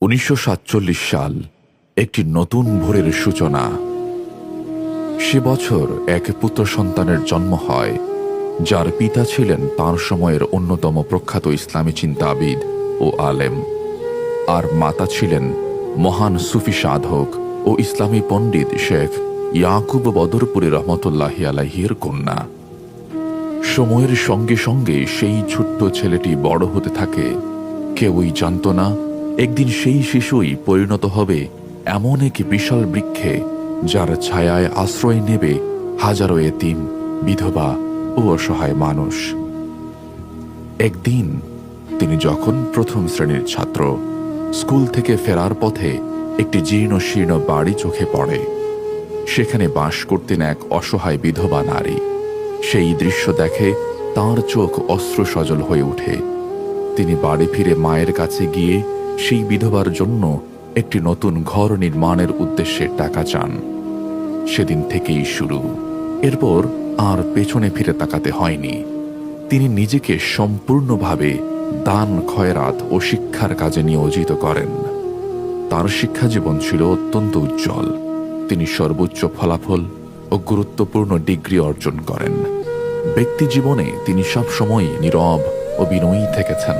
1947 সাল একটি নতুন ভোরের সূচনা। সে বছর এক পুত্র সন্তানের জন্ম হয়, যার পিতা ছিলেন তাঁর সময়ের অন্যতম প্রখ্যাত ইসলামী চিন্তাবিদ ও আলেম, আর মাতা ছিলেন মহান সুফি সাধক ও ইসলামী পণ্ডিত শেখ ইয়াকুব বদরপুরি রহমতুল্লাহি আলাইহির কন্যা। সময়ের সঙ্গে সঙ্গে সেই ছোট্ট ছেলেটি বড় হতে থাকে। কেউই জানত না একদিন সেই শিশুই পরিণত হবে এমন এক বিশাল বৃক্ষে, যার ছায়ায় আশ্রয় নেবে হাজারো এতিম, বিধবা ও অসহায় মানুষ। একদিন তিনি যখন প্রথম শ্রেণীর ছাত্র, স্কুল থেকে ফেরার পথে একটি জীর্ণ শীর্ণ বাড়ি চোখে পড়ে। সেখানে বাস করতেন এক অসহায় বিধবা নারী। সেই দৃশ্য দেখে তাঁর চোখ অশ্রু সজল হয়ে ওঠে। তিনি বাড়ি ফিরে মায়ের কাছে গিয়ে সেই বিধবার জন্য একটি নতুন ঘর নির্মাণের উদ্দেশ্যে টাকা চান। সেদিন থেকেই শুরু। এরপর আর পেছনে ফিরে তাকাতে হয়নি। তিনি নিজেকে সম্পূর্ণভাবে দান, খয়রাত ও শিক্ষার কাজে নিয়োজিত করেন। তার শিক্ষা জীবন ছিল অত্যন্ত উজ্জ্বল। তিনি সর্বোচ্চ ফলাফল ও গুরুত্বপূর্ণ ডিগ্রি অর্জন করেন। ব্যক্তি জীবনে তিনি সবসময় নীরব ও বিনয়ী থেকেছেন।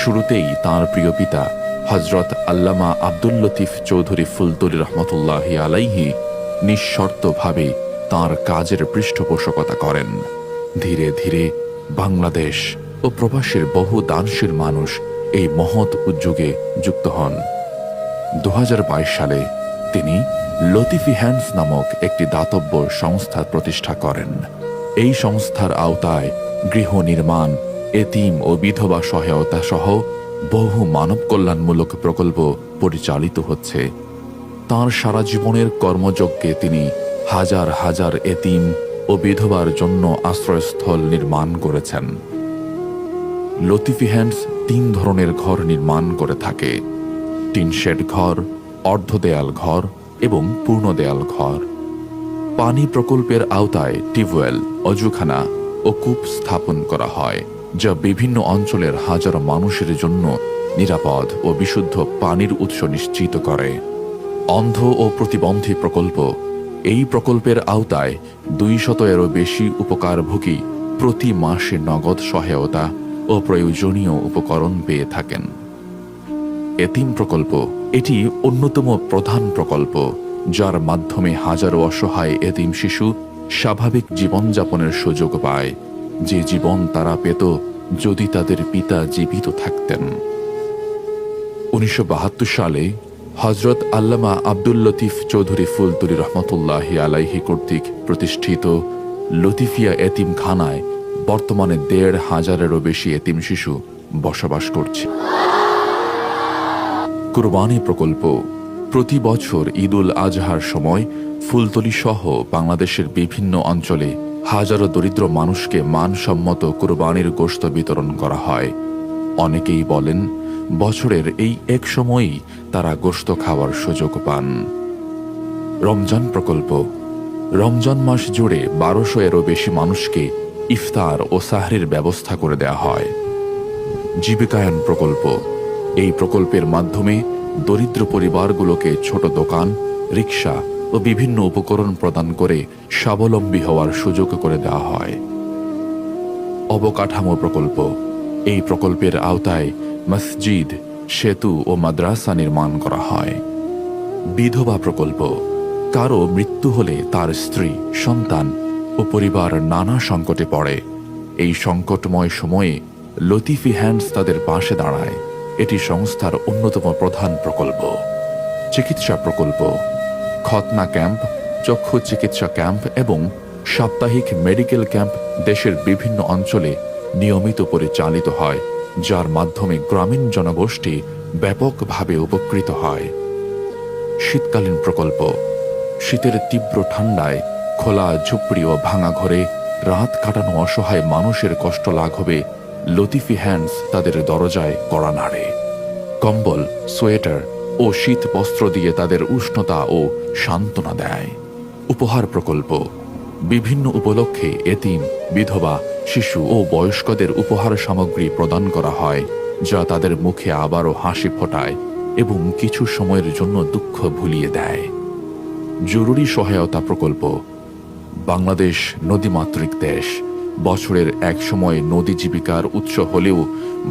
শুরুতেই তাঁর প্রিয় পিতা হযরত আল্লামা আব্দুল লতিফ চৌধুরী ফুলতলী রহমতুল্লাহি আলাইহি নিঃশর্তভাবে তাঁর কাজের পৃষ্ঠপোষকতা করেন। ধীরে ধীরে বাংলাদেশ ও প্রবাসের বহু দানশীল মানুষ এই মহৎ উদ্যোগে যুক্ত হন। 2022 সালে তিনি লতিফি হ্যান্ডস নামক একটি দাতব্য সংস্থা প্রতিষ্ঠা করেন। এই সংস্থার আওতায় গৃহ নির্মাণ, এতিম ও বিধবা সহায়তা সহ বহু মানব কল্যাণমূলক প্রকল্প পরিচালিত হচ্ছে। তাঁর সারা জীবনের কর্মযজ্ঞে তিনি হাজার হাজার এতিম ও বিধবার জন্য আশ্রয়স্থল নির্মাণ করেছেন। লতিফি হ্যান্ডস 3 ধরনের ঘর নির্মাণ করে থাকে: টিন শেড ঘর, অর্ধদেয়াল ঘর এবং পূর্ণ দেয়াল ঘর। পানি প্রকল্পের আওতায় টিউবওয়েল, অজুখানা ও কূপ স্থাপন করা হয়, যা বিভিন্ন অঞ্চলের হাজারো মানুষের জন্য নিরাপদ ও বিশুদ্ধ পানির উৎস নিশ্চিত করে। অন্ধ ও প্রতিবন্ধী প্রকল্প। এই প্রকল্পের আওতায় 200-এরও বেশি উপকারভোগী প্রতি মাসে নগদ সহায়তা ও প্রয়োজনীয় উপকরণ পেয়ে থাকেন। এতিম প্রকল্প। এটি অন্যতম প্রধান প্রকল্প, যার মাধ্যমে হাজারো অসহায় এতিম শিশু স্বাভাবিক জীবনযাপনের সুযোগ পায়, যে জীবন তারা পেত যদি তাদের পিতা জীবিত থাকতেন। 1972 সালে হযরত আল্লামা আব্দুল লতিফ চৌধুরী ফুলতলী রহমতুল্লাহি আলাইহি কর্তৃক প্রতিষ্ঠিত লতিফিয়া এতিমখানায় বর্তমানে 1,500-এরও বেশি এতিম শিশু বসবাস করছে। কুরবানি প্রকল্প। প্রতি বছর ঈদুল আজহার সময় ফুলতলী সহ বাংলাদেশের বিভিন্ন অঞ্চলে হাজারো দরিদ্র মানুষকে মানসম্মত কুরবানির গোশত বিতরণ করা হয়। অনেকেই বলেন বছরের এই এক সময়ই তারা গোশত খাওয়ার সুযোগ পান। রমজান প্রকল্প। রমজান মাস জুড়ে 1200-এরও বেশি মানুষকে ইফতার ও সাহরির ব্যবস্থা করে দেয়া হয়। জীবিকায়ন প্রকল্প। এই প্রকল্পের মাধ্যমে দরিদ্র পরিবারগুলোকে ছোট দোকান, রিক্সা ও বিভিন্ন উপকরণ প্রদান করে স্বাবলম্বী হওয়ার সুযোগ করে দেওয়া হয়। অবকাঠামো প্রকল্প। এই প্রকল্পের আওতায় মসজিদ, সেতু ও মাদ্রাসা নির্মাণ করা হয়। বিধবা প্রকল্প। কারো মৃত্যু হলে তার স্ত্রী, সন্তান ও পরিবার নানা সংকটে পড়ে। এই সংকটময় সময়ে লতিফি হ্যান্ডস তাদের পাশে দাঁড়ায়। এটি সংস্থার অন্যতম প্রধান প্রকল্প। চিকিৎসা প্রকল্প। খতনা ক্যাম্প, চক্ষু চিকিৎসা ক্যাম্প এবং সাপ্তাহিক মেডিকেল ক্যাম্প দেশের বিভিন্ন অঞ্চলে নিয়মিত পরিচালিত হয়, যার মাধ্যমে গ্রামীণ জনগোষ্ঠী ব্যাপকভাবে উপকৃত হয়। শীতকালীন প্রকল্প। শীতের তীব্র ঠান্ডায় খোলা ঝুপড়ি ও ভাঙা ঘরে রাত কাটানো অসহায় মানুষের কষ্ট লাঘবে লতিফি হ্যান্ডস তাদের দরজায় কড়া নাড়ে। কম্বল, সোয়েটার ও শীত বস্ত্র দিয়ে তাদের উষ্ণতা ও সান্ত্বনা দেয়। উপহার প্রকল্প। বিভিন্ন উপলক্ষে এতিম, বিধবা, শিশু ও বয়স্কদের উপহার সামগ্রী প্রদান করা হয়, যা তাদের মুখে আবারও হাসি ফোটায় এবং কিছু সময়ের জন্য দুঃখ ভুলিয়ে দেয়। জরুরি সহায়তা প্রকল্প। বাংলাদেশ নদীমাতৃক দেশ। বছরের এক সময় নদী জীবিকার উৎস হলেও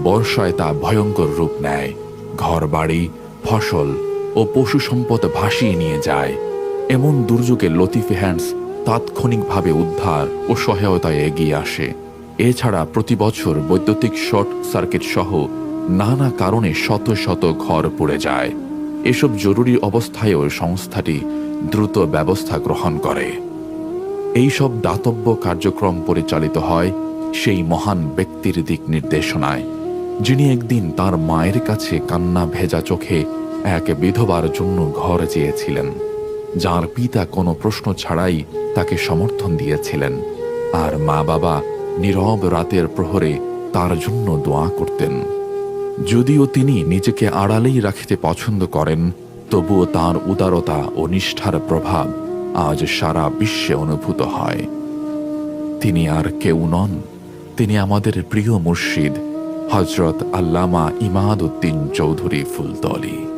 বর্ষায় তা ভয়ঙ্কর রূপ নেয়। ঘরবাড়ি, ফসল ও পশু সম্পদ ভাসিয়ে নিয়ে যায়। এমন দুর্যোগে লতিফ হ্যান্ডস তাৎক্ষণিকভাবে উদ্ধার ও সহায়তায় এগিয়ে আসে। এছাড়া প্রতি বছর বৈদ্যুতিক শর্ট সার্কিট সহ নানা কারণে শত শত ঘর পুড়ে যায়। এসব জরুরি অবস্থায়ও সংস্থাটি দ্রুত ব্যবস্থা গ্রহণ করে। এইসব দাতব্য কার্যক্রম পরিচালিত হয় সেই মহান ব্যক্তির দিক নির্দেশনায়, যিনি একদিন তার মায়ের কাছে কান্না ভেজা চোখে এক বিধবার জন্য ঘর চেয়েছিলেন, যার পিতা কোনো প্রশ্ন ছাড়াই তাকে সমর্থন দিয়েছিলেন, আর মা বাবা নীরব রাতের প্রহরে তার জন্য দোয়া করতেন। যদিও তিনি নিজেকে আড়ালেই রাখতে পছন্দ করেন, তবুও তার উদারতা ও নিষ্ঠার প্রভাব আজ সারা বিশ্বে অনুভূত হয়। তিনি আর কেউ নন, তিনি আমাদের প্রিয় মুর্শিদ হযরত আল্লামা ইমাদ উদ্দিন চৌধুরী ফুলতলী।